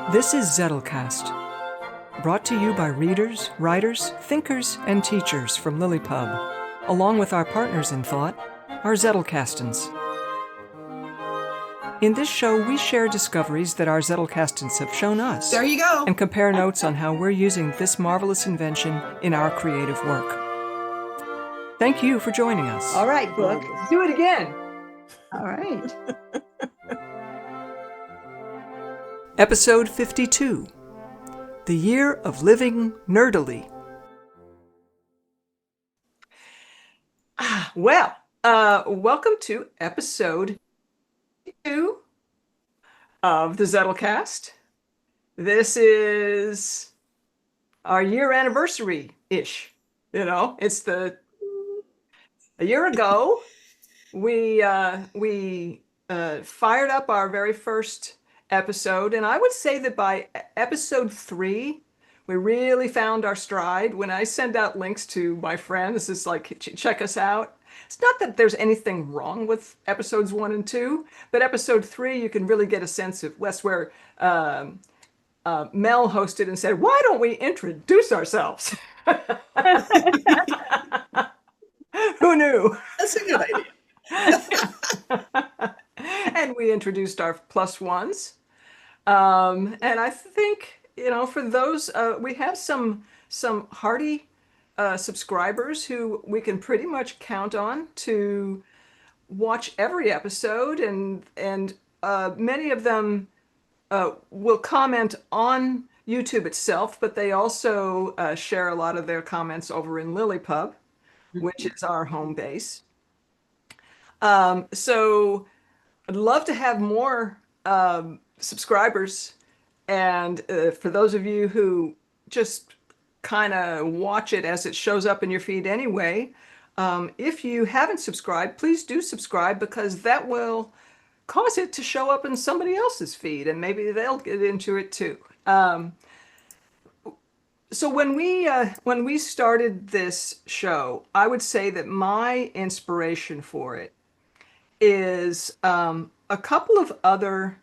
This is Zettelcast, brought to you by readers, writers, thinkers, and teachers from LiLLiPub, along with our partners in thought, our Zettelkastens. In this show, we share discoveries that our Zettelkastens have shown us. There you go. And compare notes on how we're using this marvelous invention in our creative work. Thank you for joining us. All right, Book. Let's do it again. All right. Episode 52, The Year of Living Nerdily. Welcome to episode 2 of the Zettelcast. This is our year anniversary-ish. You know, it's a year ago, we fired up our very first episode, and I would say that by episode 3 we really found our stride. When I send out links to my friends, it's like, check us out. It's not that there's anything wrong with episodes 1 and 2, but episode 3 you can really get a sense of West, where Mel hosted and said, why don't we introduce ourselves? Who knew? That's a good idea. And we introduced our plus ones. And I think, you know, for those, we have some hardy subscribers who we can pretty much count on to watch every episode. And many of them will comment on YouTube itself, but they also share a lot of their comments over in LiLLiPub, which is our home base. So I'd love to have more subscribers. And for those of you who just kind of watch it as it shows up in your feed anyway, if you haven't subscribed, please do subscribe, because that will cause it to show up in somebody else's feed, and maybe they'll get into it too. So when we started this show, I would say that my inspiration for it is a couple of other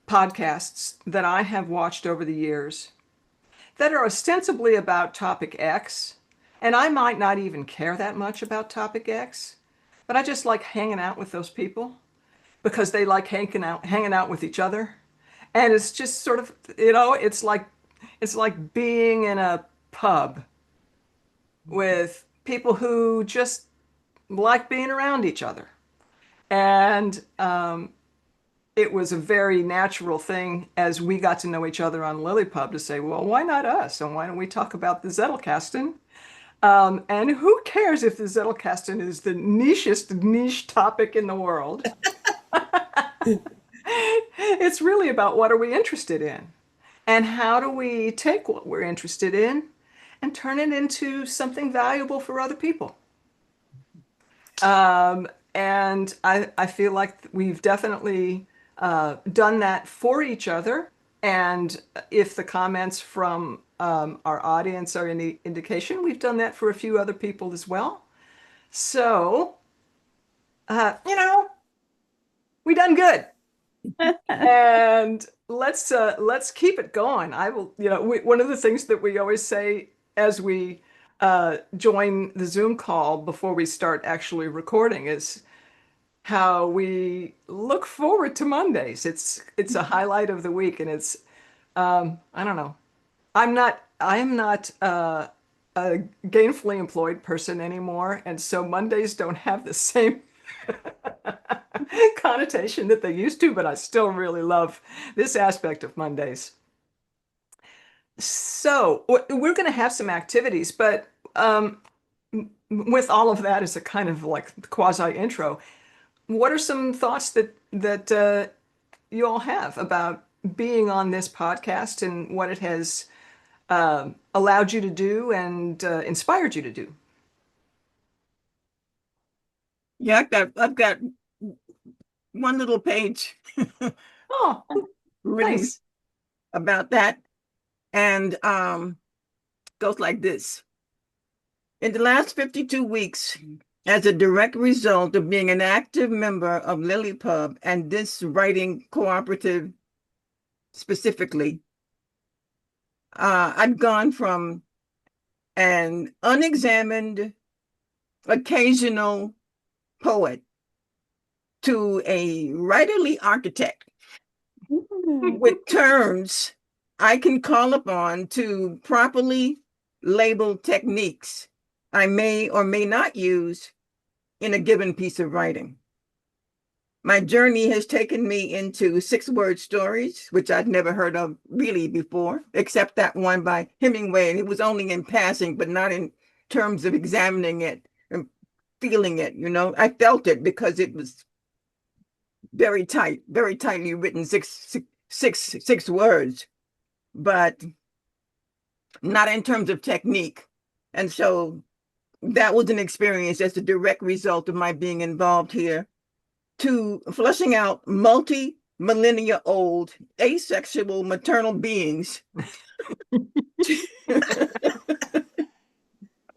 podcasts that I have watched over the years that are ostensibly about topic X, and I might not even care that much about topic X, but I just like hanging out with those people because they like hanging out with each other. And it's just sort of, you know, it's like being in a pub with people who just like being around each other. And it was a very natural thing as we got to know each other on LiLLiPub to say, well, why not us? And why don't we talk about the Zettelkasten? And who cares if the Zettelkasten is the nichest niche topic in the world? It's really about what are we interested in? And how do we take what we're interested in and turn it into something valuable for other people? And I feel like we've definitely done that for each other. And if the comments from our audience are any indication, we've done that for a few other people as well. So, you know, we done good. And let's keep it going. I will, you know, one of the things that we always say as we join the Zoom call before we start actually recording is how we look forward to Mondays. It's a highlight of the week, and it's I don't know. I am not a gainfully employed person anymore, and so Mondays don't have the same connotation that they used to, but I still really love this aspect of Mondays. So we're going to have some activities, but with all of that as a kind of like quasi intro, what are some thoughts that you all have about being on this podcast and what it has allowed you to do and inspired you to do? Yeah, I've got one little page Oh, written nice. about that, and goes like this. In the last 52 weeks, as a direct result of being an active member of LiLLiPub and this writing cooperative specifically, I've gone from an unexamined, occasional poet to a writerly architect with terms I can call upon to properly label techniques I may or may not use in a given piece of writing. My journey has taken me into 6-word stories, which I'd never heard of really before, except that one by Hemingway. And it was only in passing, but not in terms of examining it and feeling it. I felt it because it was very tight, very tightly written, six words, but not in terms of technique. And so that was an experience that's a direct result of my being involved here, to flushing out multi-millennia old asexual maternal beings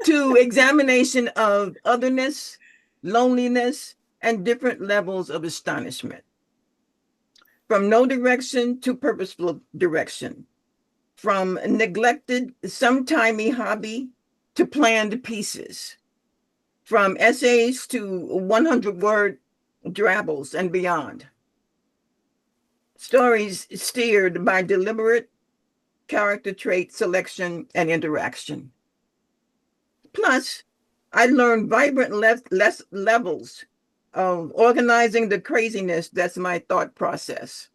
to examination of otherness, loneliness, and different levels of astonishment. From no direction to purposeful direction. From neglected, sometimey hobby to planned pieces. From essays to 100-word drabbles and beyond. Stories steered by deliberate character trait selection and interaction. Plus, I learned vibrant less levels of organizing the craziness that's my thought process.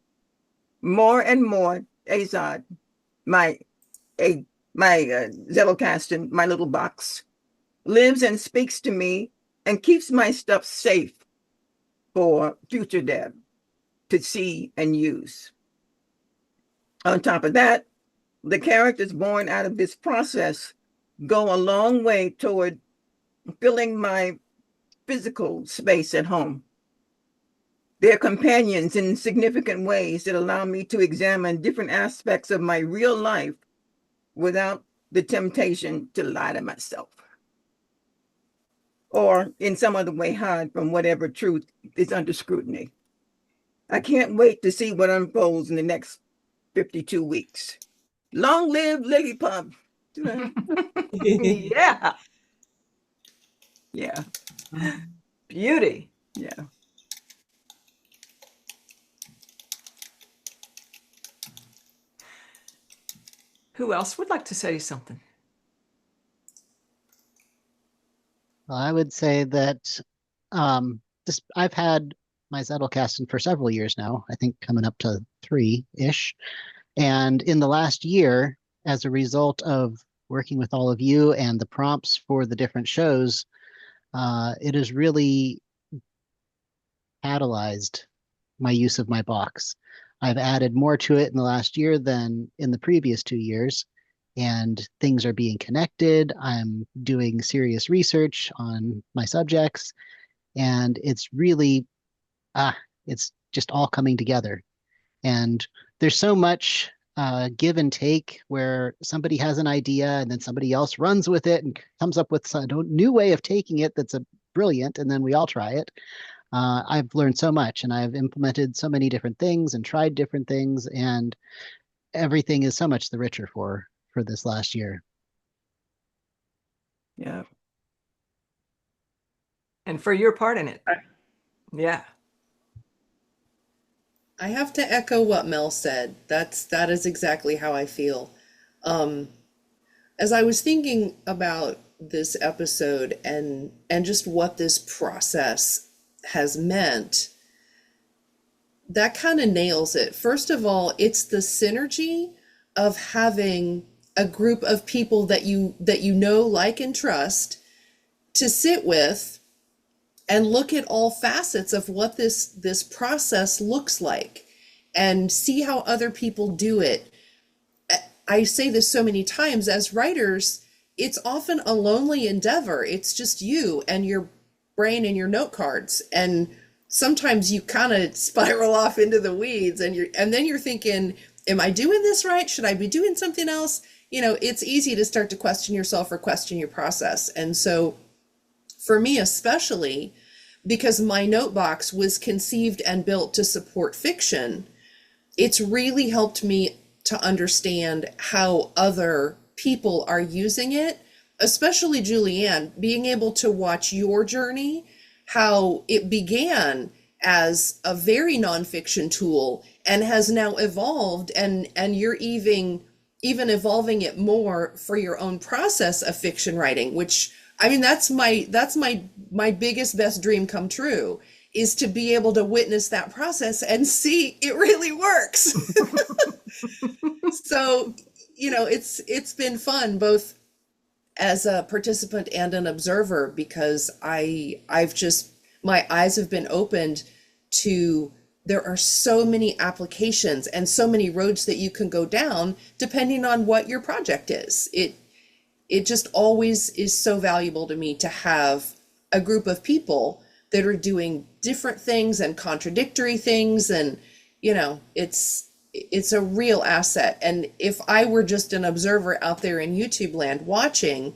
More and more, Azad, my Zettelkasten, my little box, lives and speaks to me and keeps my stuff safe for future Deb to see and use. On top of that, the characters born out of this process go a long way toward filling my physical space at home. They're companions in significant ways that allow me to examine different aspects of my real life without the temptation to lie to myself, or in some other way hide from whatever truth is under scrutiny. I can't wait to see what unfolds in the next 52 weeks. Long live LiLLiPub. Yeah. Yeah. Beauty. Yeah. Who else would like to say something? Well, I would say that I've had my Zettelkasten for several years now, I think coming up to 3-ish. And in the last year, as a result of working with all of you and the prompts for the different shows, it has really catalyzed my use of my box. I've added more to it in the last year than in the previous 2 years, and things are being connected. I'm doing serious research on my subjects, and it's really, it's just all coming together. And there's so much give and take where somebody has an idea and then somebody else runs with it and comes up with a new way of taking it that's brilliant, and then we all try it. I've learned so much, and I've implemented so many different things and tried different things, and everything is so much the richer for this last year. Yeah. And for your part in it. Yeah. I have to echo what Mel said. That is exactly how I feel. As I was thinking about this episode and just what this process has meant, that kind of nails it. First of all, it's the synergy of having a group of people that you know, like, and trust to sit with and look at all facets of what this process looks like and see how other people do it. I say this so many times, as writers, it's often a lonely endeavor. It's just you and your brain and your note cards. And sometimes you kind of spiral off into the weeds, and then you're thinking, am I doing this right? Should I be doing something else? It's easy to start to question yourself or question your process. And so for me, especially because my note box was conceived and built to support fiction, it's really helped me to understand how other people are using it, especially Julianne, being able to watch your journey, how it began as a very nonfiction tool and has now evolved, and you're even evolving it more for your own process of fiction writing, which, I mean, that's my biggest, best dream come true, is to be able to witness that process and see it really works. So, it's been fun both as a participant and an observer, because I've just, my eyes have been opened to, there are so many applications and so many roads that you can go down depending on what your project is. It just always is so valuable to me to have a group of people that are doing different things and contradictory things, and it's a real asset. And if I were just an observer out there in YouTube land watching,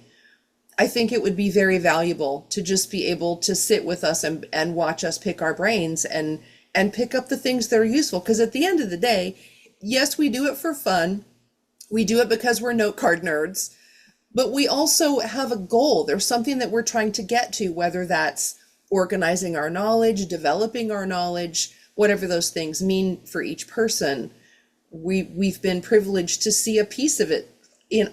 I think it would be very valuable to just be able to sit with us and watch us pick our brains and pick up the things that are useful. Because at the end of the day, yes, we do it for fun. We do it because we're note card nerds, but we also have a goal. There's something that we're trying to get to, whether that's organizing our knowledge, developing our knowledge, whatever those things mean for each person. We've been privileged to see a piece of it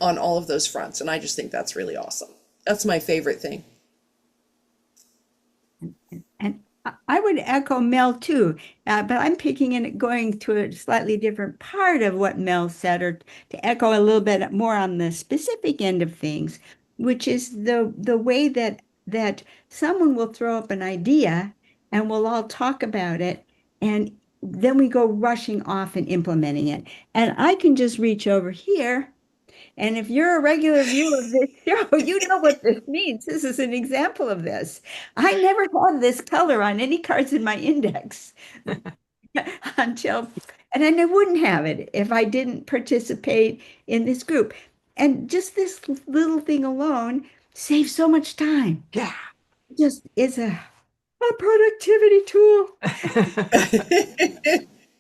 on all of those fronts. And I just think that's really awesome. That's my favorite thing. And I would echo Mel too, but I'm picking and going to a slightly different part of what Mel said, or to echo a little bit more on the specific end of things, which is the way that someone will throw up an idea and we'll all talk about it, and then we go rushing off and implementing it. And I can just reach over here. And if you're a regular viewer of this show, you know what this means. This is an example of this. I never had this color on any cards in my index and I wouldn't have it if I didn't participate in this group. And just this little thing alone saves so much time. Yeah. Just is a productivity tool.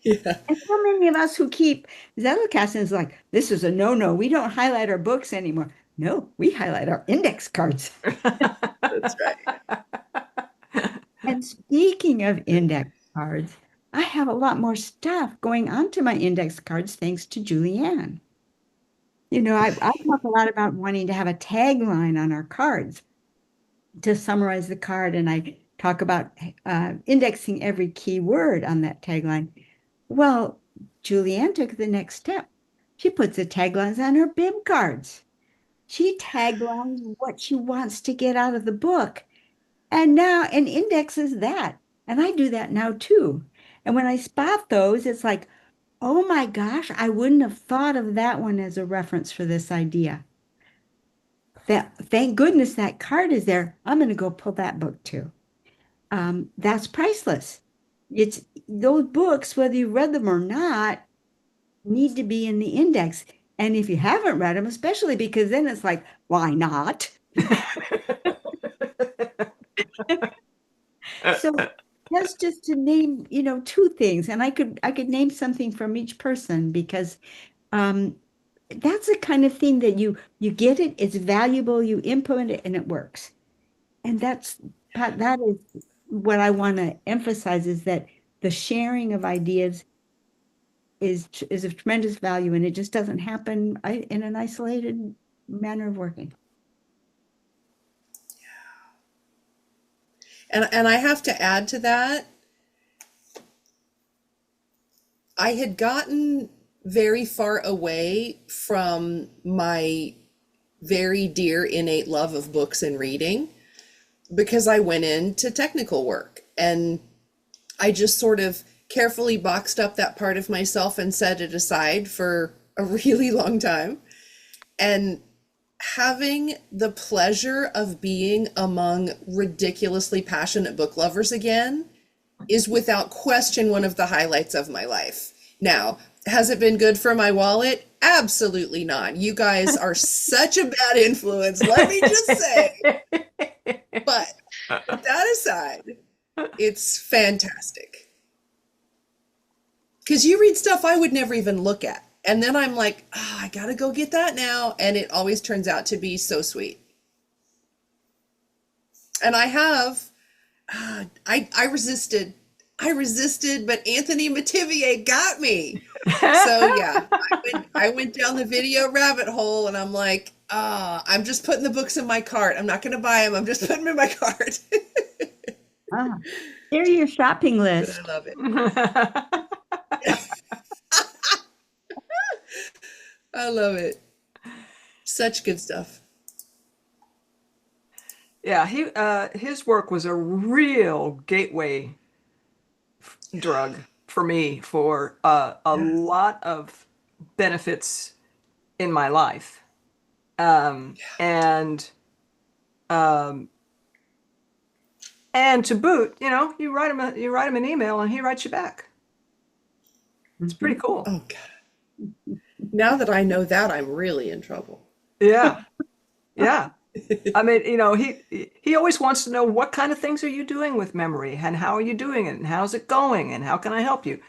Yeah. And so many of us who keep Zettelkasten is like, this is a no-no. We don't highlight our books anymore. No, we highlight our index cards. That's right. And speaking of index cards, I have a lot more stuff going onto my index cards thanks to Julianne. I talk a lot about wanting to have a tagline on our cards to summarize the card, and I talk about indexing every key word on that tagline. Well, Julianne took the next step. She puts the taglines on her bib cards. She taglines what she wants to get out of the book, and indexes that. And I do that now too. And when I spot those, it's like, oh my gosh, I wouldn't have thought of that one as a reference for this idea. Thank goodness that card is there. I'm going to go pull that book too. That's priceless. It's those books, whether you read them or not, need to be in the index. And if you haven't read them, especially because then it's like, why not? So that's just to name, two things. And I could name something from each person, because that's the kind of thing that you get it, it's valuable, you implement it, and it works. And that is what I want to emphasize, is that the sharing of ideas is of tremendous value, and it just doesn't happen in an isolated manner of working. And I have to add to that, I had gotten very far away from my very dear innate love of books and reading, because I went into technical work, and I just sort of carefully boxed up that part of myself and set it aside for a really long time. And having the pleasure of being among ridiculously passionate book lovers again is without question one of the highlights of my life. Now, has it been good for my wallet? Absolutely not. You guys are such a bad influence, let me just say. But that aside, it's fantastic. Because you read stuff I would never even look at. And then I'm like, oh, I gotta go get that now. And it always turns out to be so sweet. And I have, I resisted, but Anthony Metivier got me. So yeah, I went down the video rabbit hole, and I'm like, I'm just putting the books in my cart. I'm not going to buy them. I'm just putting them in my cart. They're your shopping But list. I love it. I love it. Such good stuff. Yeah, his work was a real gateway drug for me for a lot of benefits in my life. And to boot, you write him an email and he writes you back. It's pretty cool. Oh God. Now that I know that, I'm really in trouble. Yeah. Yeah. I mean, he always wants to know, what kind of things are you doing with memory, and how are you doing it, and how's it going, and how can I help you?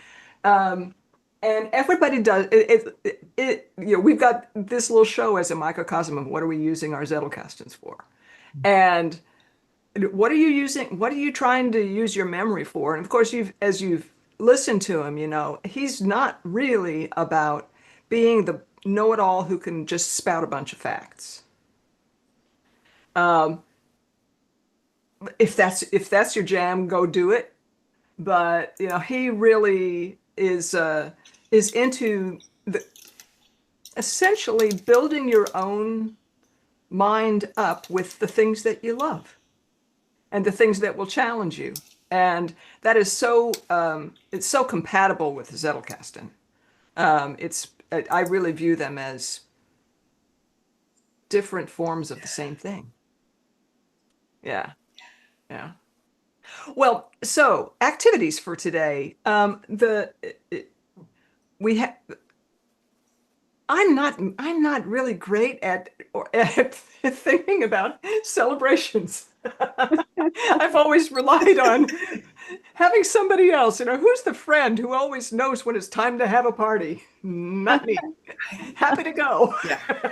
And everybody does it. We've got this little show as a microcosm of what are we using our Zettelkastens for, and what are you using? What are you trying to use your memory for? And of course, as you've listened to him, he's not really about being the know-it-all who can just spout a bunch of facts. If that's your jam, go do it. But he really is into essentially building your own mind up with the things that you love and the things that will challenge you. And that is it's so compatible with the Zettelkasten. I really view them as different forms of the same thing. Yeah. Yeah. Well, so activities for today. We have. I'm not really great at thinking about celebrations. I've always relied on having somebody else. Who's the friend who always knows when it's time to have a party? Not me. Happy to go. Yeah.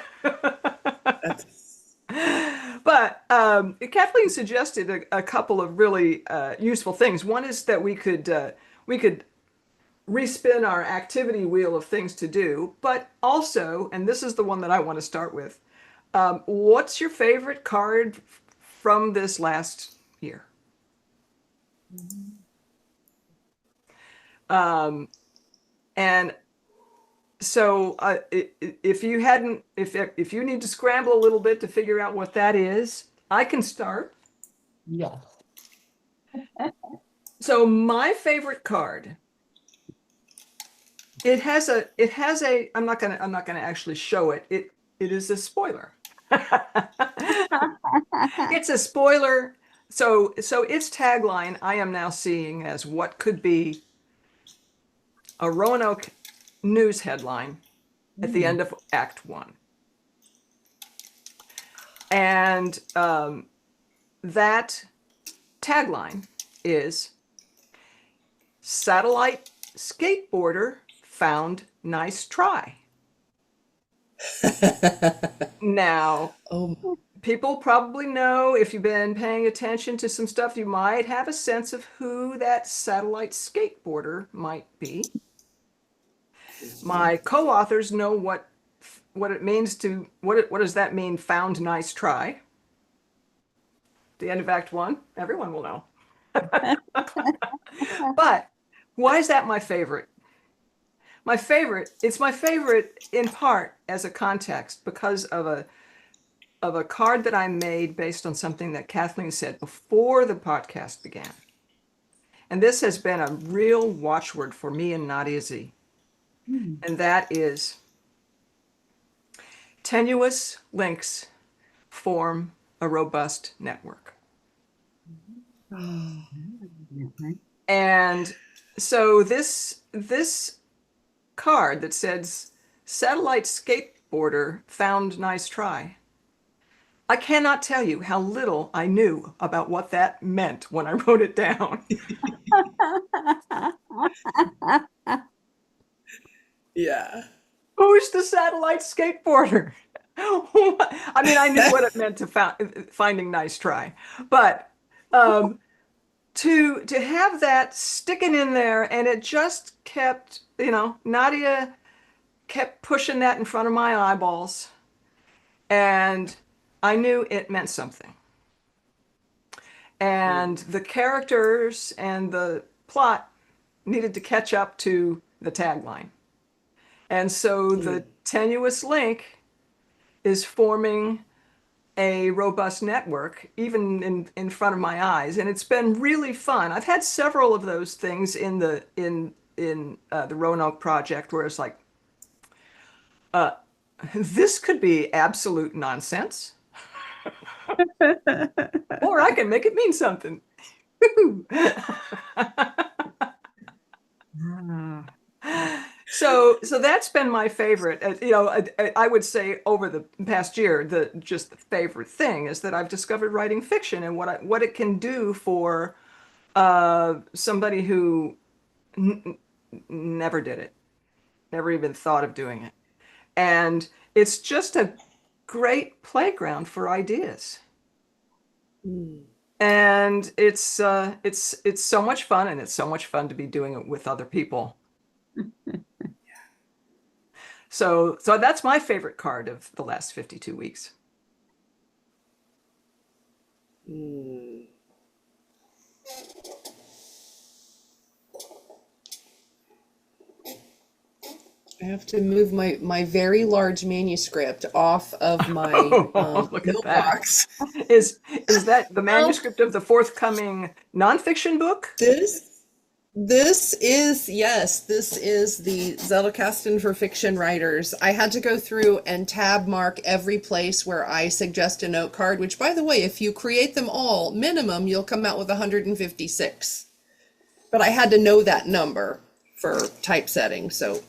But Kathleen suggested a couple of really useful things. One is that we could respin our activity wheel of things to do, but also, and this is the one that I want to start with, what's your favorite card from this last year? And so if you need to scramble a little bit to figure out what that is, I can start. Yes. So my favorite card, it has a I'm not gonna actually show it. It is a spoiler. It's a spoiler. So its tagline I am now seeing as what could be a Roanoke news headline at the end of Act 1. And that tagline is satellite skateboarder found nice try. Now, people probably know, if you've been paying attention to some stuff, you might have a sense of who that satellite skateboarder might be. My co-authors know what it means to, what does that mean, found nice try? The end of Act 1, everyone will know. But why is that my favorite? It's my favorite in part as a context because of a card that I made based on something that Kathleen said before the podcast began. And this has been a real watchword for me and Nadia Z. And that is tenuous links form a robust network. And so this card that says satellite skateboarder found nice try, I cannot tell you how little I knew about what that meant when I wrote it down. Yeah. Who's the satellite skateboarder? I mean, I knew what it meant to finding nice try, but to have that sticking in there, and it just kept, Nadia kept pushing that in front of my eyeballs, and I knew it meant something. And the characters and the plot needed to catch up to the tagline. And so the tenuous link is forming a robust network, even in front of my eyes, and it's been really fun. I've had several of those things in the Roanoke project where it's like, this could be absolute nonsense, or I can make it mean something. So that's been my favorite. I would say over the past year, the favorite thing is that I've discovered writing fiction and what it can do for somebody who never did it, never even thought of doing it, and it's just a great playground for ideas. And it's so much fun, and it's so much fun to be doing it with other people. So that's my favorite card of the last 52 weeks. I have to move my very large manuscript off of my Look at mailbox. that. Is that the manuscript of the forthcoming nonfiction book? This is the Zettelkasten for fiction writers. I had to go through and tab mark every place where I suggest a note card, which, by the way, if you create them all, minimum, you'll come out with 156. But I had to know that number for typesetting. So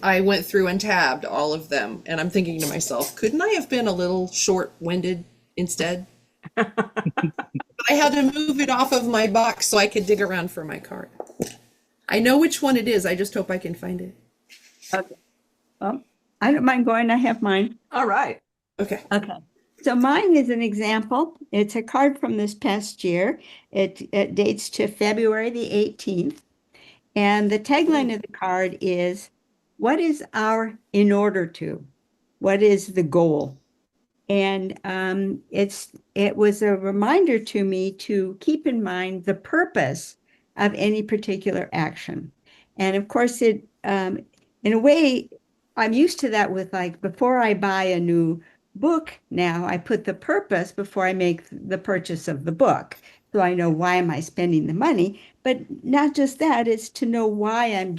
I went through and tabbed all of them. And I'm thinking to myself, couldn't I have been a little short-winded instead? But I had to move it off of my box so I could dig around for my card. I know which one it is. I just hope I can find it. Okay. Well, I don't mind going. I have mine. All right. Okay. Okay. So mine is an example. It's a card from this past year. It dates to February the 18th. And the tagline of the card is, what is our in order to? What is the goal? And it was a reminder to me to keep in mind the purpose of any particular action. And of course, in a way, I'm used to that with, like, before I buy a new book now, I put the purpose before I make the purchase of the book. So I know, why am I spending the money? But not just that, it's to know why I'm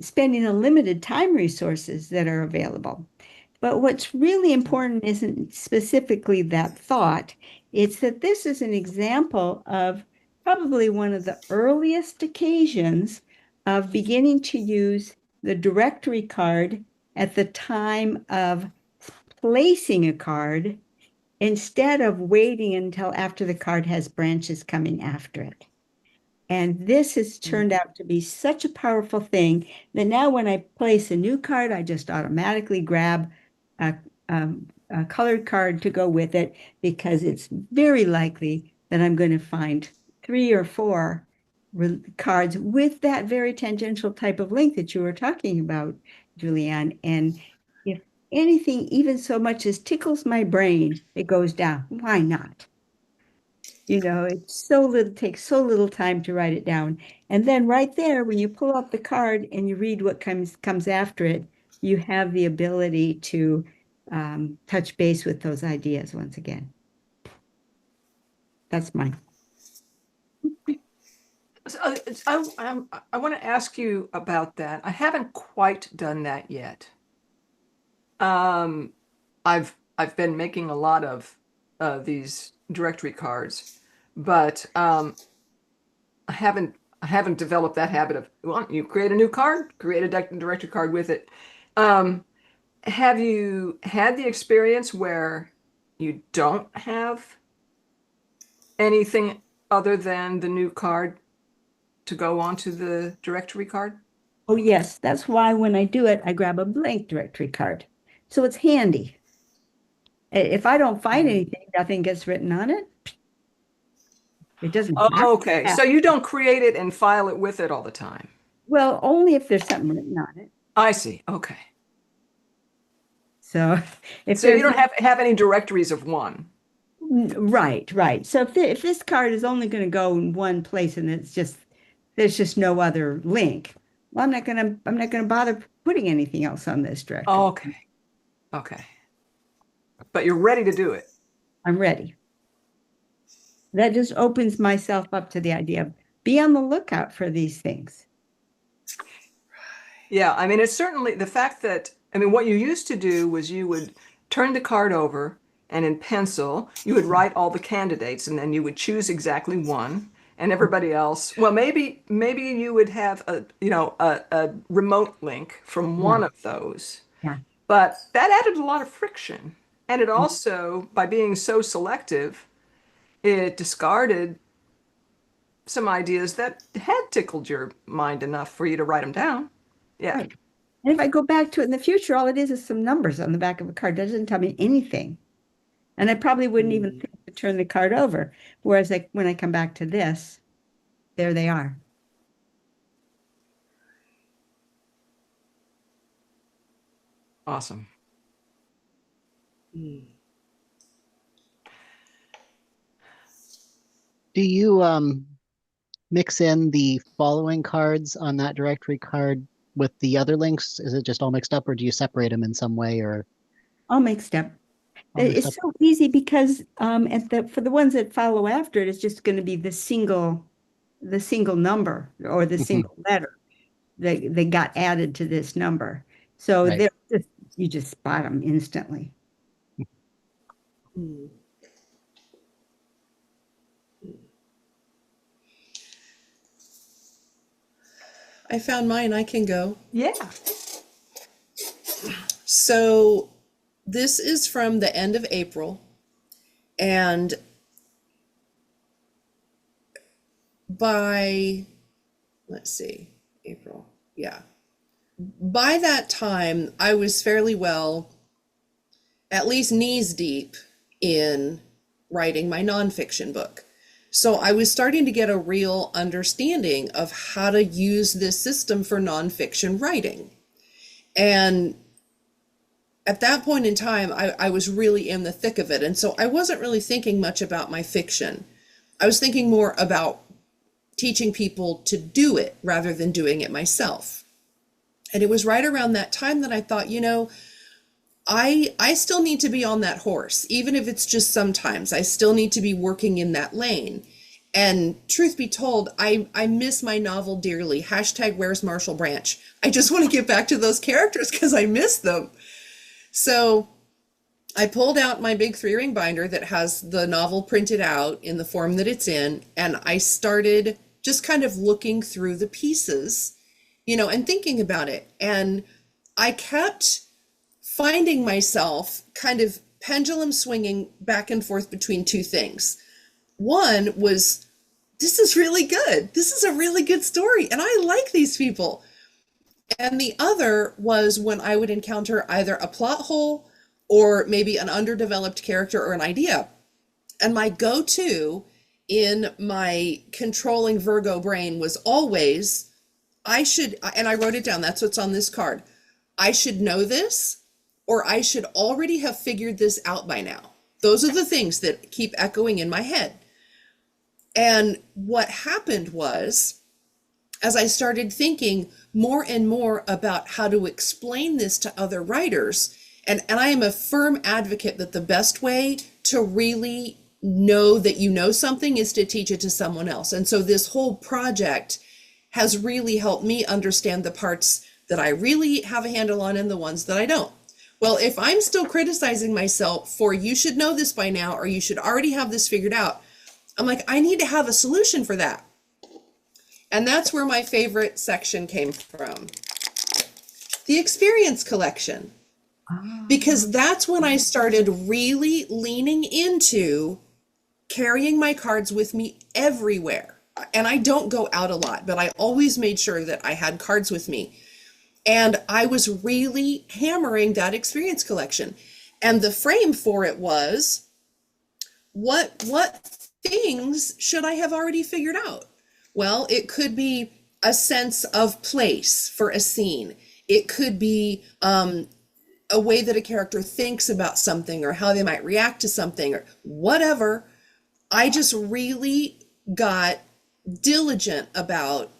spending the limited time resources that are available. But what's really important isn't specifically that thought. It's that this is an example of probably one of the earliest occasions of beginning to use the directory card at the time of placing a card, instead of waiting until after the card has branches coming after it. And this has turned out to be such a powerful thing that now when I place a new card, I just automatically grab a colored card to go with it, because it's very likely that I'm going to find 3 or 4 cards with that very tangential type of link that you were talking about, Julianne. And if anything even so much as tickles my brain, it goes down. Why not? It takes so little time to write it down. And then right there, when you pull out the card and you read what comes after it, you have the ability to touch base with those ideas once again. That's mine. I want to ask you about that. I haven't quite done that yet. I've been making a lot of these directory cards, but I haven't developed that habit of, well, you create a new card, create a directory card with it. Have you had the experience where you don't have anything other than the new card to go onto the directory card? Oh, yes. That's why when I do it, I grab a blank directory card. So it's handy. If I don't find anything, nothing gets written on it. It doesn't have Oh, okay. to. So you don't create it and file it with it all the time. Well, only if there's something written on it. I see. Okay. So if So you there's don't have any directories of one. right. So if this card is only going to go in one place and there's just no other link, well, I'm not gonna bother putting anything else on this directory. Okay. Okay. But you're ready to do it. I'm ready. That just opens myself up to the idea of be on the lookout for these things. Yeah, I mean, it's certainly the fact that, I mean, what you used to do was you would turn the card over and in pencil, you would write all the candidates and then you would choose exactly one and everybody else. Well, maybe you would have a remote link from one of those. Yeah. But that added a lot of friction. And it also, by being so selective, it discarded some ideas that had tickled your mind enough for you to write them down. Yeah. Right. And if I go back to it in the future, all it is some numbers on the back of a card. It doesn't tell me anything. And I probably wouldn't even think to turn the card over. Whereas when I come back to this, there they are. Awesome. Do you mix in the following cards on that directory card with the other links? Is it just all mixed up, or do you separate them in some way, or All mixed up. all mixed It's up? so easy because for the ones that follow after it, it's just going to be the single number or the single letter that got added to this number. So Right. you just spot them instantly. I found mine. I can go. Yeah. So this is from the end of April, and let's see, April. Yeah. By that time, I was fairly well, at least knees deep in writing my nonfiction book. So I was starting to get a real understanding of how to use this system for nonfiction writing. And at that point in time, I was really in the thick of it. And so I wasn't really thinking much about my fiction. I was thinking more about teaching people to do it rather than doing it myself. And it was right around that time that I thought, I still need to be on that horse, even if it's just sometimes. I still need to be working in that lane. And truth be told, I miss my novel dearly. # where's Marshall Branch? I just want to get back to those characters because I miss them. So I pulled out my big 3-ring binder that has the novel printed out in the form that it's in, and I started just kind of looking through the pieces, and thinking about it. And I kept finding myself kind of pendulum swinging back and forth between two things. One was, this is really good. This is a really good story, and I like these people. And the other was when I would encounter either a plot hole or maybe an underdeveloped character or an idea. And my go-to in my controlling Virgo brain was always, and I wrote it down, that's what's on this card. I should know this, or I should already have figured this out by now. Those are the things that keep echoing in my head. And what happened was, as I started thinking more and more about how to explain this to other writers, and I am a firm advocate that the best way to really know that you know something is to teach it to someone else. And so this whole project has really helped me understand the parts that I really have a handle on and the ones that I don't. Well, if I'm still criticizing myself for you should know this by now, or you should already have this figured out, I'm like, I need to have a solution for that. And that's where my favorite section came from. The experience collection. Because that's when I started really leaning into carrying my cards with me everywhere. and I don't go out a lot, but I always made sure that I had cards with me. And I was really hammering that experience collection. And the frame for it was, what things should I have already figured out? Well, it could be a sense of place for a scene. It could be a way that a character thinks about something or how they might react to something or whatever. I just really got diligent about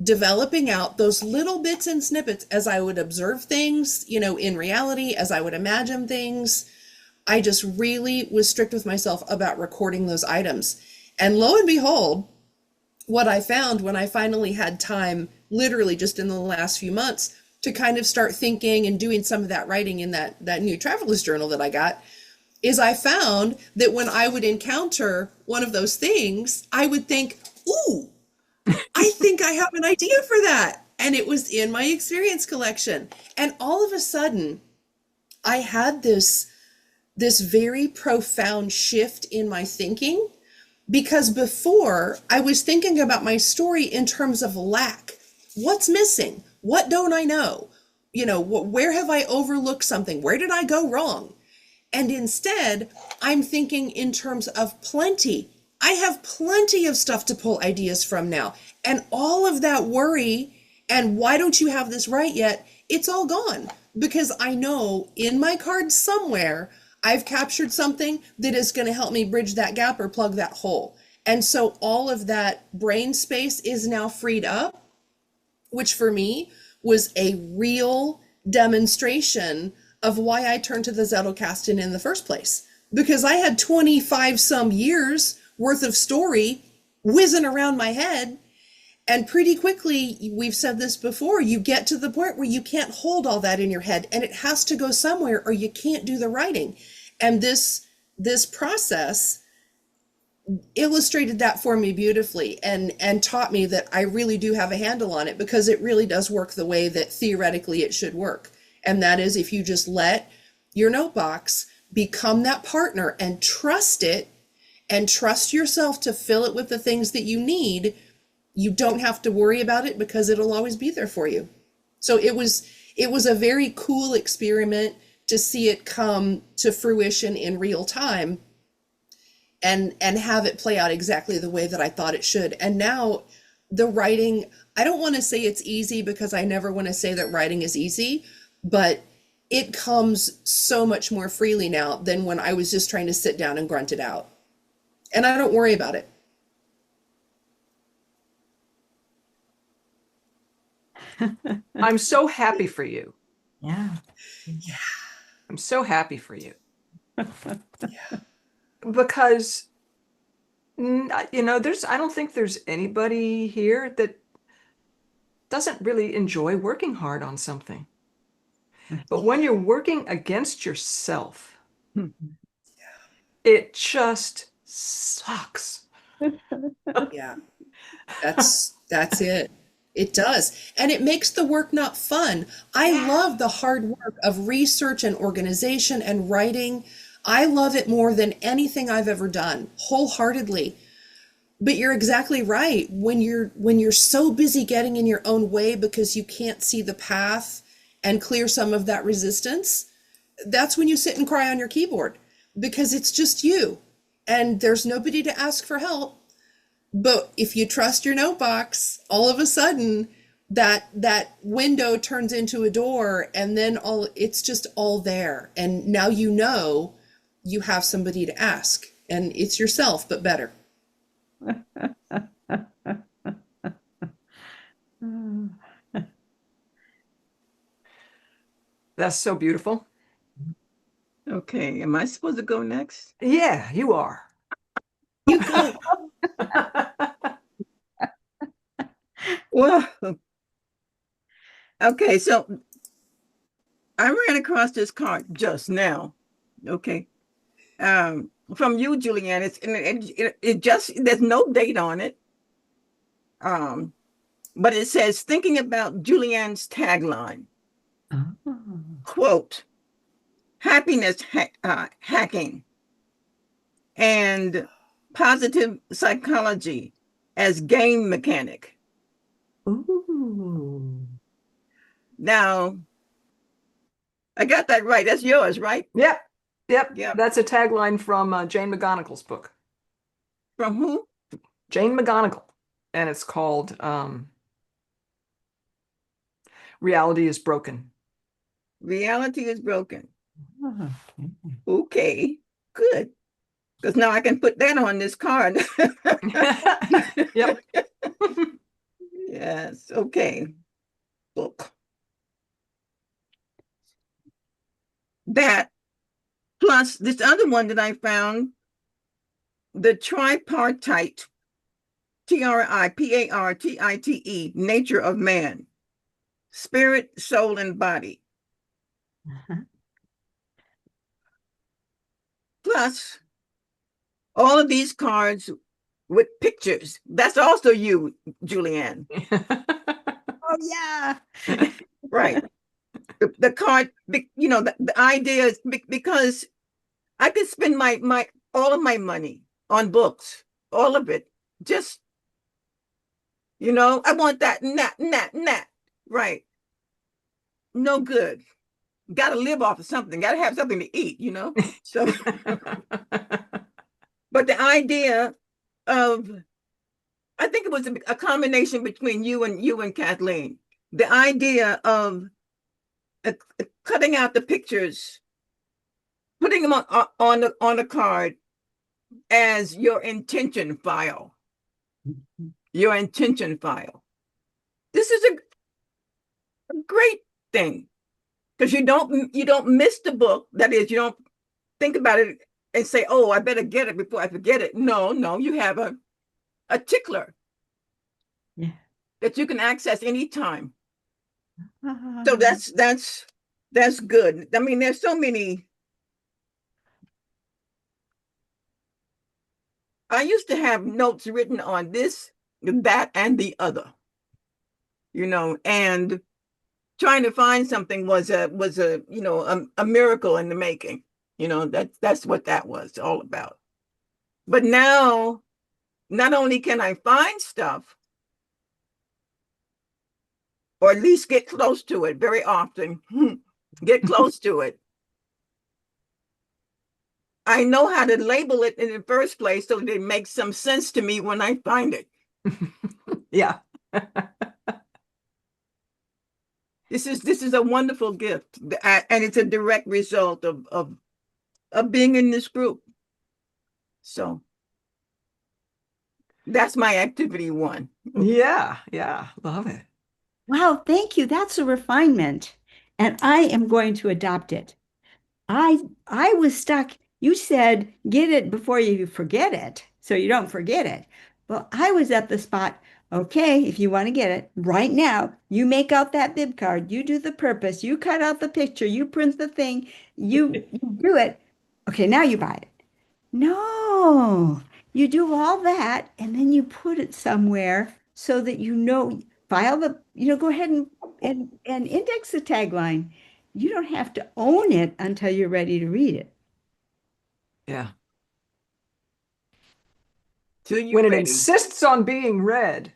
developing out those little bits and snippets as I would observe things, in reality, as I would imagine things. I just really was strict with myself about recording those items. And lo and behold, what I found when I finally had time, literally just in the last few months, to kind of start thinking and doing some of that writing in that new traveler's journal that I got, is I found that when I would encounter one of those things, I would think, ooh, I think I have an idea for that. And it was in my experience collection. And all of a sudden, I had this very profound shift in my thinking, because before I was thinking about my story in terms of lack. What's missing? What don't I know? Where have I overlooked something? Where did I go wrong? And instead, I'm thinking in terms of plenty. I have plenty of stuff to pull ideas from now. And all of that worry and why don't you have this right yet? It's all gone, because I know in my cards somewhere, I've captured something that is going to help me bridge that gap or plug that hole. And so all of that brain space is now freed up, which for me was a real demonstration of why I turned to the Zettelkasten in the first place. Because I had 25 some years worth of story whizzing around my head. And pretty quickly, we've said this before, you get to the point where you can't hold all that in your head, and it has to go somewhere or you can't do the writing. And this process illustrated that for me beautifully and taught me that I really do have a handle on it, because it really does work the way that theoretically it should work. And that is, if you just let your note box become that partner and trust it and trust yourself to fill it with the things that you need, you don't have to worry about it, because it'll always be there for you. So it was a very cool experiment to see it come to fruition in real time and have it play out exactly the way that I thought it should. And now the writing, I don't want to say it's easy, because I never want to say that writing is easy, but it comes so much more freely now than when I was just trying to sit down and grunt it out. And I don't worry about it. I'm so happy for you. Yeah. I'm so happy for you. Yeah. Because, I don't think there's anybody here that doesn't really enjoy working hard on something. But when you're working against yourself, it just sucks. Yeah, that's it. It does. And it makes the work not fun. I love the hard work of research and organization and writing. I love it more than anything I've ever done, wholeheartedly. But you're exactly right. When you're so busy getting in your own way because you can't see the path and clear some of that resistance, that's when you sit and cry on your keyboard, because it's just you and there's nobody to ask for help. But if you trust your note box, all of a sudden that window turns into a door, and then it's just all there. And now you have somebody to ask, and it's yourself, but better. That's so beautiful. Okay, am I supposed to go next? Yeah, you are. You go. Well, okay, so I ran across this card just now. Okay. From you, Julianne. It just, there's no date on it. But it says, thinking about Julianne's tagline, quote, happiness hacking and positive psychology as game mechanic. Ooh. Now, I got that right. That's yours, right? Yep. Yep. That's a tagline from Jane McGonigal's book. From who? Jane McGonigal. And it's called Reality is Broken. Reality is broken. Okay, good. Because now I can put that on this card. Yep. Yes, okay. Book. That plus this other one that I found, the tripartite, TRIPARTITE, nature of man, spirit, soul, and body. Plus, all of these cards with pictures. That's also you, Julianne. Oh, yeah. Right. The card, the idea is because I could spend my all of my money on books, all of it. Just, I want that and that and that and that. Right. No good. Got to live off of something. Got to have something to eat, So, but the idea of, I think it was a combination between you and Kathleen. The idea of cutting out the pictures, putting them on a card as your intention file. Your intention file. This is a great thing because you don't miss the book. That is, you don't think about it and say, "Oh, I better get it before I forget it." No, you have a tickler that you can access anytime. So that's good. I mean, there's so many. I used to have notes written on this, that, and the other, and trying to find something was a miracle in the making. That's what that was all about. But now, not only can I find stuff, or at least get close to it very often, get close to it. I know how to label it in the first place so that it makes some sense to me when I find it. Yeah. This is a wonderful gift, and it's a direct result of being in this group. So that's my activity one. Yeah. Love it. Wow, thank you. That's a refinement. And I am going to adopt it. I was stuck. You said get it before you forget it, so you don't forget it. Well, I was at the spot. Okay, if you want to get it right now, you make out that bib card, you do the purpose, you cut out the picture, you print the thing, you do it. Okay, now you buy it. No, you do all that and then you put it somewhere so that file go ahead and index the tagline. You don't have to own it until you're ready to read it. Yeah. When it insists on being read.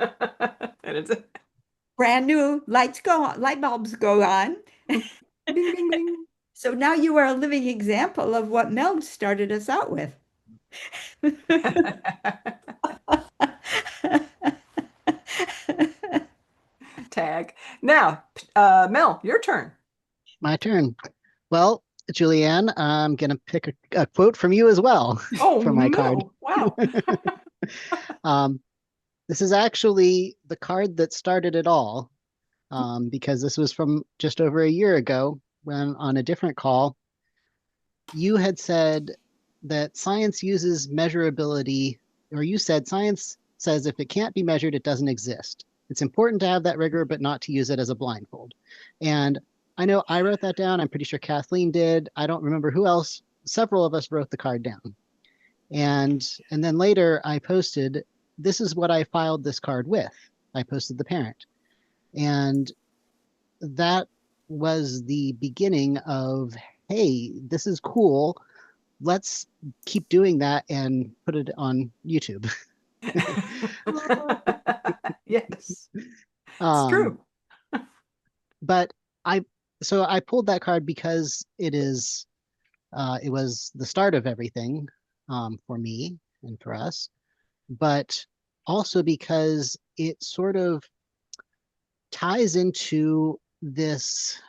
And it's Brand new light bulbs go on. ding, ding, ding. So now you are a living example of what Mel started us out with. Tag. Now, Mel, your turn. My turn. Well, Julianne, I'm going to pick a quote from you as well for my card. Wow. This is actually the card that started it all, because this was from just over a year ago when on a different call, you had said that science uses measurability, or you said science says if it can't be measured, it doesn't exist. It's important to have that rigor, but not to use it as a blindfold. And I know I wrote that down. I'm pretty sure Kathleen did. I don't remember who else. Several of us wrote the card down. And then later I posted, this is what I filed this card with. I posted the parent. And that was the beginning of, hey, this is cool. Let's keep doing that and put it on YouTube. Yes, it's Um, true. but I so I pulled that card because it was the start of everything for me and for us, but also because it sort of ties into this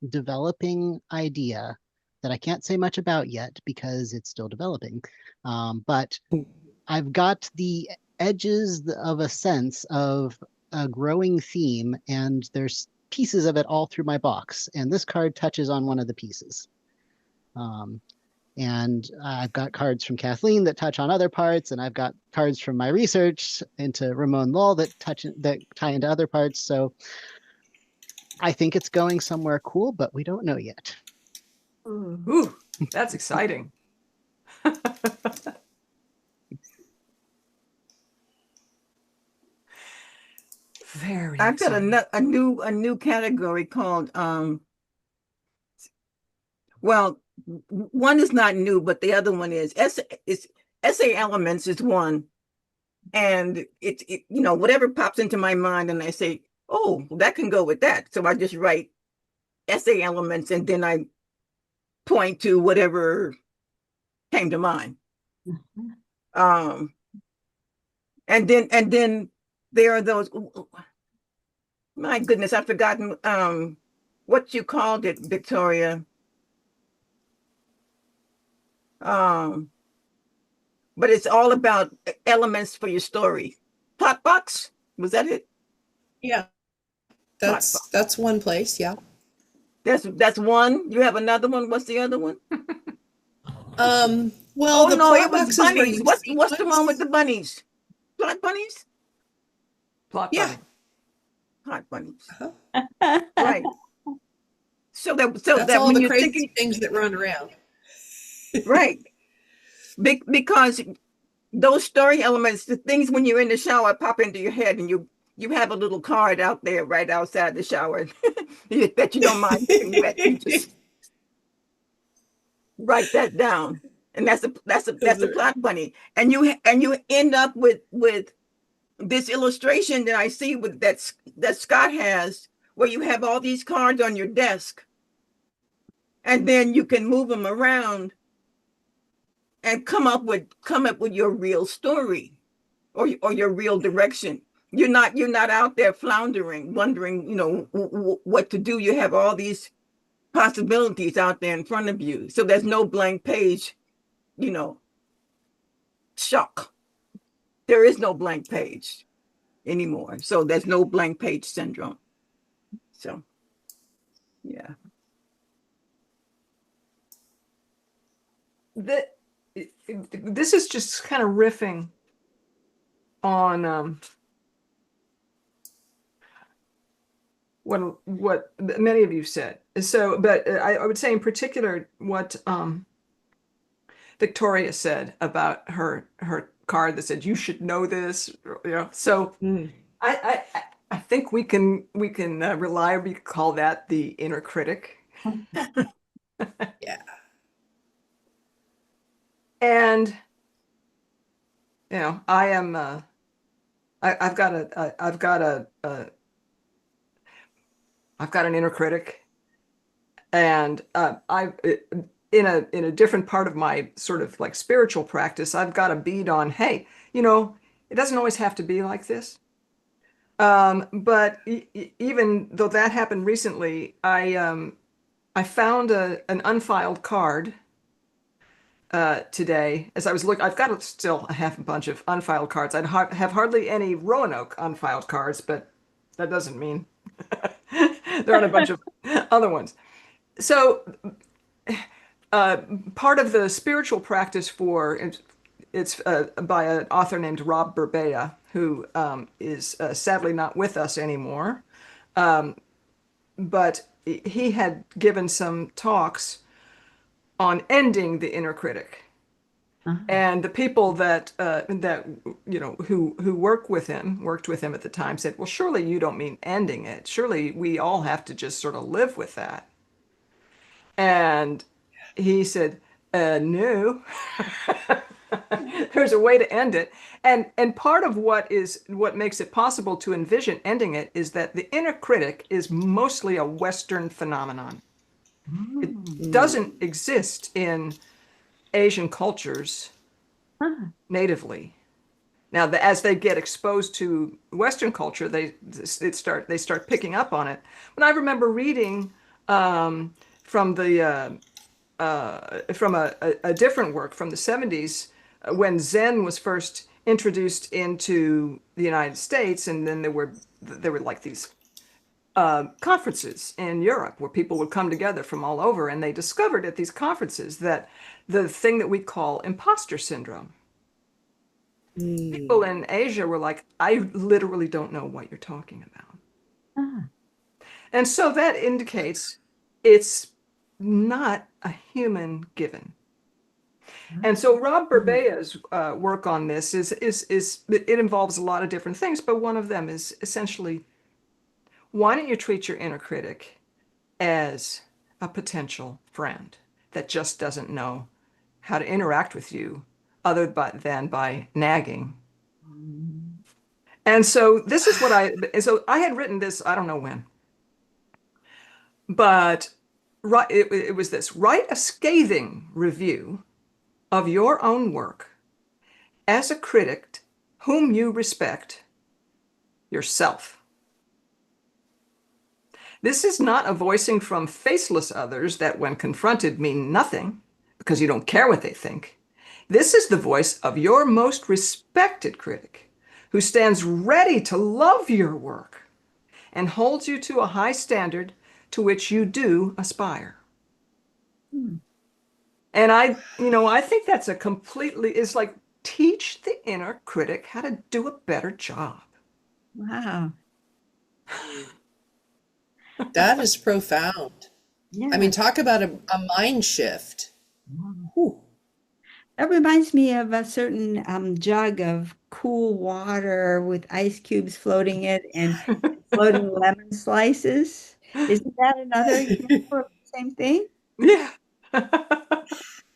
developing idea that I can't say much about yet because it's still developing. But I've got the edges of a sense of a growing theme, and there's pieces of it all through my box. And this card touches on one of the pieces. Um, and I've got cards from Kathleen that touch on other parts, and I've got cards from my research into Ramon Lull that tie into other parts. So I think it's going somewhere cool, but we don't know yet. Ooh, that's exciting. Very I've got exciting. a new category called well, one is not new, but the other one is essay elements is one, and it whatever pops into my mind, and I say, oh, that can go with that. So I just write essay elements, and then I point to whatever came to mind. Um, and then there are those. My goodness, I've forgotten what you called it, Victoria. Um, but it's all about elements for your story. Plot box, was that it? Yeah, Plot box. that's one place. Yeah. That's one. You have another one. What's the other one? Well, Oh the no, plot it was box is where bunnies. you What's the one with sequence. the bunnies? Plot bunnies? Plot Yeah. bunny. Plot bunnies. Uh-huh. Right. So That's that all when the you're crazy thinking, things that run around. right, because those story elements, the things when you're in the shower pop into your head, and you have a little card out there right outside the shower that you don't mind getting wet. You just write that down, and that's a plot bunny, and you end up with this illustration that I see with that Scott has, where you have all these cards on your desk, and then you can move them around and come up with your real story, or your real direction. You're not out there floundering, wondering, what to do. You have all these possibilities out there in front of you. So there's no blank page, shock. There is no blank page anymore. So there's no blank page syndrome. So, yeah. This is just kind of riffing on what many of you said. So, but I would say in particular what Victoria said about her card that said you should know this. So I think we can reliably call that the inner critic. Yeah. And I am I've got an inner critic, and in a different part of my sort of like spiritual practice, I've got a bead on, hey, it doesn't always have to be like this. But even though that happened recently, I found an unfiled card today as I was looking. I've got still a half a bunch of unfiled cards. I have hardly any Roanoke unfiled cards, but that doesn't mean there aren't a bunch of other ones. So part of the spiritual practice for it's by an author named Rob Burbea, who is sadly not with us anymore. But he had given some talks on ending the inner critic. And the people that who worked with him at the time said, well, surely you don't mean ending it. Surely we all have to just sort of live with that. And he said, no, there's a way to end it. And part of what makes it possible to envision ending it is that the inner critic is mostly a Western phenomenon. It doesn't exist in Asian cultures natively. Now, as they get exposed to Western culture, they start picking up on it. But I remember reading from a different work from the 70s when Zen was first introduced into the United States, and then there were like these conferences in Europe where people would come together from all over, and they discovered at these conferences that the thing that we call imposter syndrome. People in Asia were like, I literally don't know what you're talking about. And so that indicates it's not a human given. And so Rob Berbea's work on this it involves a lot of different things, but one of them is essentially, why don't you treat your inner critic as a potential friend that just doesn't know how to interact with you other than by nagging. And so this is what I had written this, I don't know when, but it was this: write a scathing review of your own work as a critic whom you respect yourself. This is not a voicing from faceless others that when confronted mean nothing because you don't care what they think. This is the voice of your most respected critic who stands ready to love your work and holds you to a high standard to which you do aspire. And I think that's it's like, teach the inner critic how to do a better job. Wow. That is profound. Yeah. I mean, talk about a mind shift. Whew. That reminds me of a certain jug of cool water with ice cubes floating it and floating lemon slices. Isn't that another example of the same thing? Yeah.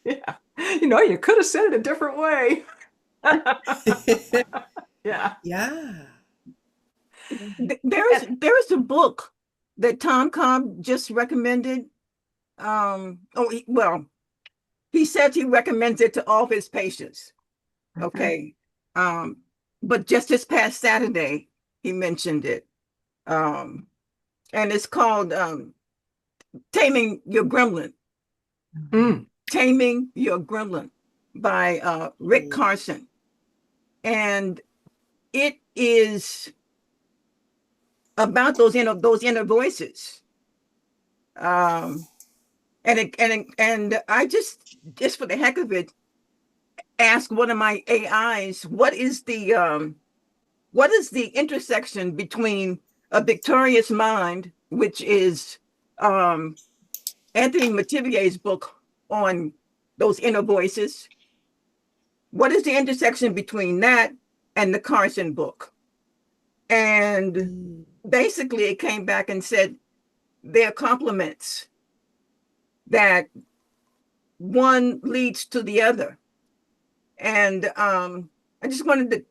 Yeah. You could have said it a different way. Yeah. Yeah. There's a book that Tom Cobb just recommended. He says he recommends it to all of his patients. Okay. But just this past Saturday, he mentioned it. And it's called Taming Your Gremlin. Taming Your Gremlin by Rick Carson. And it is about those inner voices. And I just for the heck of it, ask one of my AIs, what is the intersection between a victorious mind, which is Anthony Metivier's book on those inner voices. What is the intersection between that and the Carson book? And basically it came back and said they're complements, that one leads to the other. And I just wanted to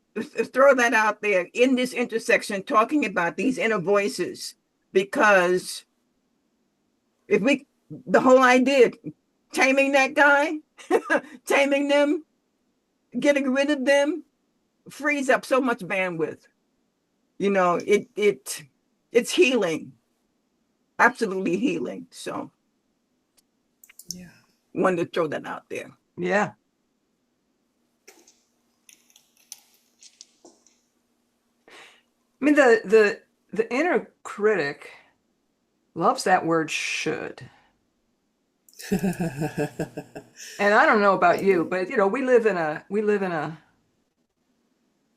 throw that out there in this intersection, talking about these inner voices, because the whole idea, taming that guy, taming them, getting rid of them, frees up so much bandwidth. It's healing, absolutely healing. So Yeah. Wanted to throw that out there. Yeah. I mean, the inner critic loves that word should. And I don't know about you, but we live in a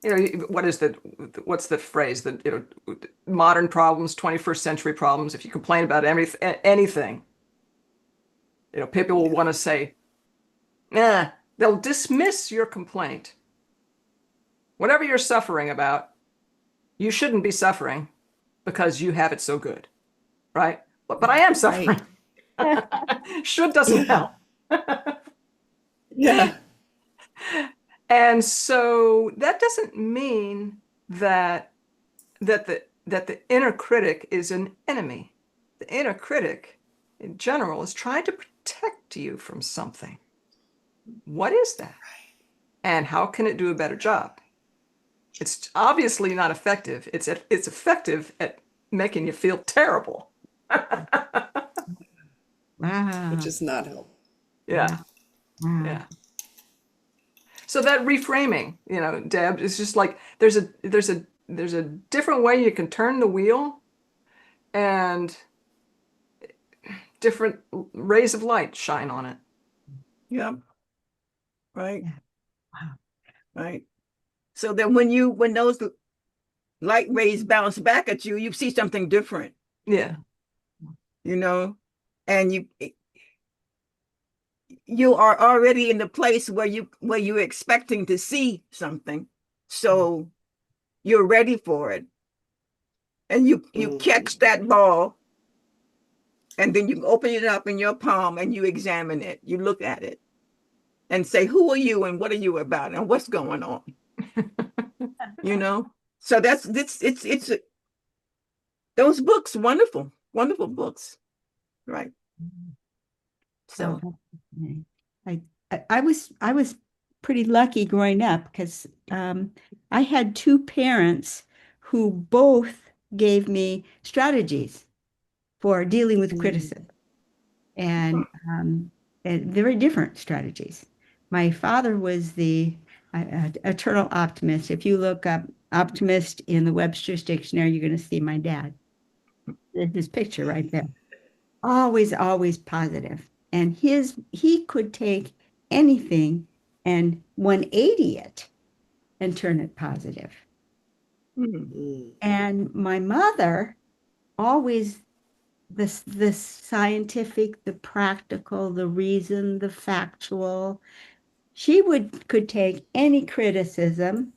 what's the phrase that modern problems, 21st century problems. If you complain about anything, people will want to say, they'll dismiss your complaint. Whatever you're suffering about, you shouldn't be suffering because you have it so good, right? But I am suffering. Should doesn't help. Yeah. And so that doesn't mean that the inner critic is an enemy. The inner critic, in general, is trying to protect you from something. What is that? And how can it do a better job? It's obviously not effective. It's effective at making you feel terrible. Wow. Which is not helpful. Yeah. Wow. Yeah. So that reframing, Deb, is just like there's a different way you can turn the wheel, and different rays of light shine on it. Yep. Right. Yeah. Wow. Right. So that when those light rays bounce back at you, you see something different. Yeah. And you are already in the place where you're expecting to see something. So you're ready for it. And you catch that ball, and then you open it up in your palm and you examine it. You look at it and say, who are you and what are you about and what's going on? So it's those books, wonderful books. Right. So I was pretty lucky growing up because I had two parents who both gave me strategies for dealing with criticism, and very different strategies. My father was the eternal optimist. If you look up optimist in the Webster's Dictionary, you're going to see my dad. There's his picture right there. Always positive. And he could take anything and 180 it and turn it positive. And my mother, always the scientific, the practical, the reason, the factual. She could take any criticism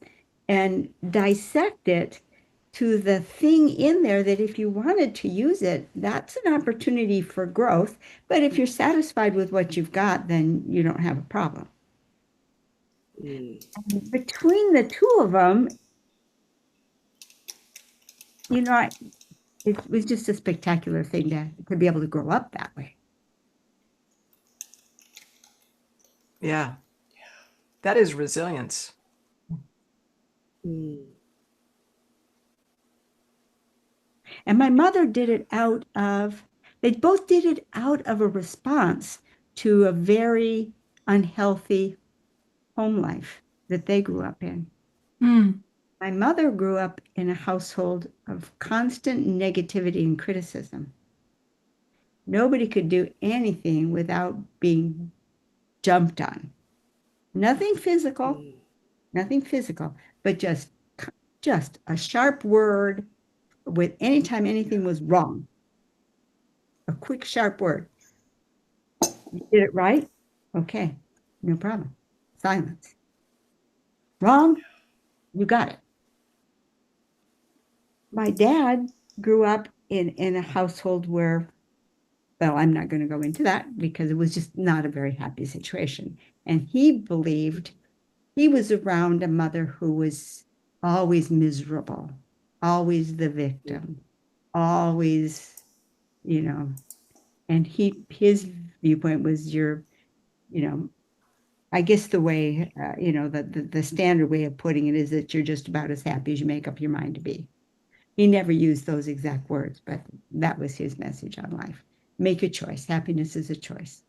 and dissect it to the thing in there that if you wanted to use it, that's an opportunity for growth. But if you're satisfied with what you've got, then you don't have a problem. Between the two of them, it was just a spectacular thing to be able to grow up that way. Yeah. That is resilience. And my mother they both did it out of a response to a very unhealthy home life that they grew up in. My mother grew up in a household of constant negativity and criticism. Nobody could do anything without being jumped on. Nothing physical, but just a sharp word with anytime anything was wrong. A quick, sharp word. You did it right? Okay, no problem. Silence. Wrong? You got it. My dad grew up in a household where, well, I'm not going to go into that because it was just not a very happy situation. And he believed he was around a mother who was always miserable, always the victim, always, and his viewpoint was I guess the way, the standard way of putting it is that you're just about as happy as you make up your mind to be. He never used those exact words, but that was his message on life. Make a choice. Happiness is a choice.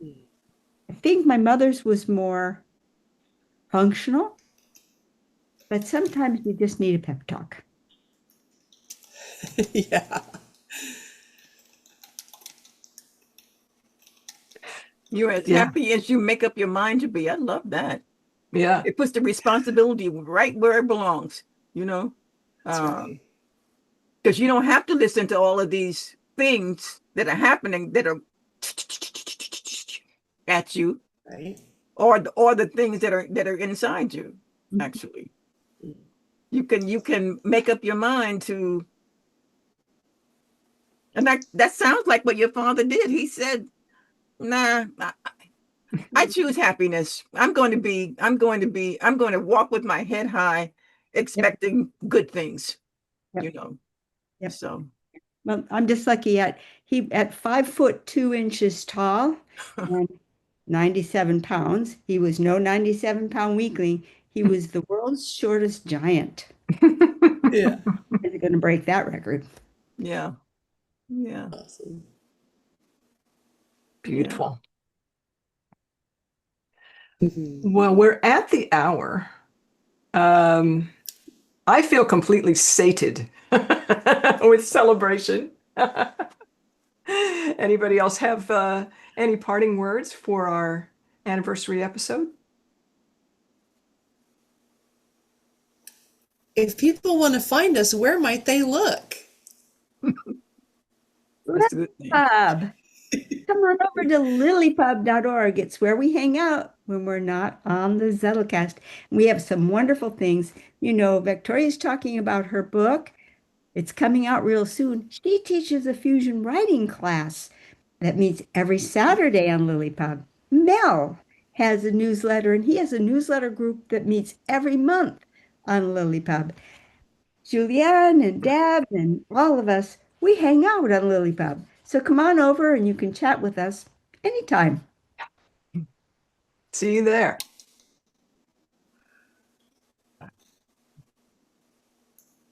I think my mother's was more functional, but sometimes you just need a pep talk. Yeah. You're as happy as you make up your mind to be. I love that. Yeah. It puts the responsibility right where it belongs, That's right. Because you don't have to listen to all of these things that are happening that are at you, right? Or the things that are inside you. Actually, you can make up your mind to, and that sounds like what your father did. He said, "Nah, I choose happiness. I'm going to walk with my head high, expecting good things, Yep. you know. Yep. So Well, I'm just lucky at 5 foot 2 inches tall and 97 pounds. He was no 97-pound weakling. He was the world's shortest giant. Yeah. He's going to break that record. yeah. Yeah. Awesome. Beautiful. Mhm. Well, we're at the hour. I feel completely sated with celebration. Anybody else have any parting words for our anniversary episode? If people want to find us, where might they look? That's a good thing. Pub. Come on over to LiLLiPub.org. It's where we hang out when we're not on the Zettelcast. We have some wonderful things. You know, Victoria's talking about her book. It's coming out real soon. She teaches a fusion writing class that meets every Saturday on LiLLiPub. Mel has a newsletter, and he has a newsletter group that meets every month on LiLLiPub. Julianne and Deb and all of us, we hang out on LiLLiPub. So come on over and you can chat with us anytime. See you there.